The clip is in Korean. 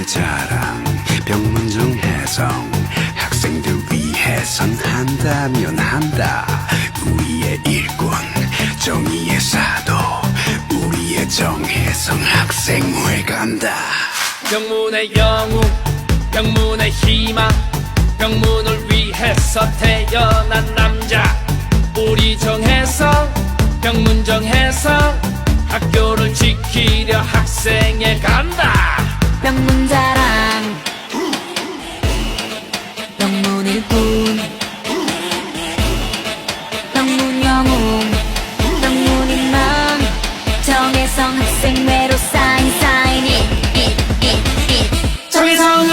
자랑 병문정해성 학생들 위해선 한다면 한다. 우리의 일꾼 정의의 사도 우리의 정혜성 학생회 간다. 병문의 영웅 병문의 희망 병문을 위해서 태어난 남자 우리 정혜성 병문 정혜성 학교를 지키려 학생회 간다. 병문 자랑 병문 일꾼 병문 영웅 병문 희망 정혜성 학생회로 사인 정혜성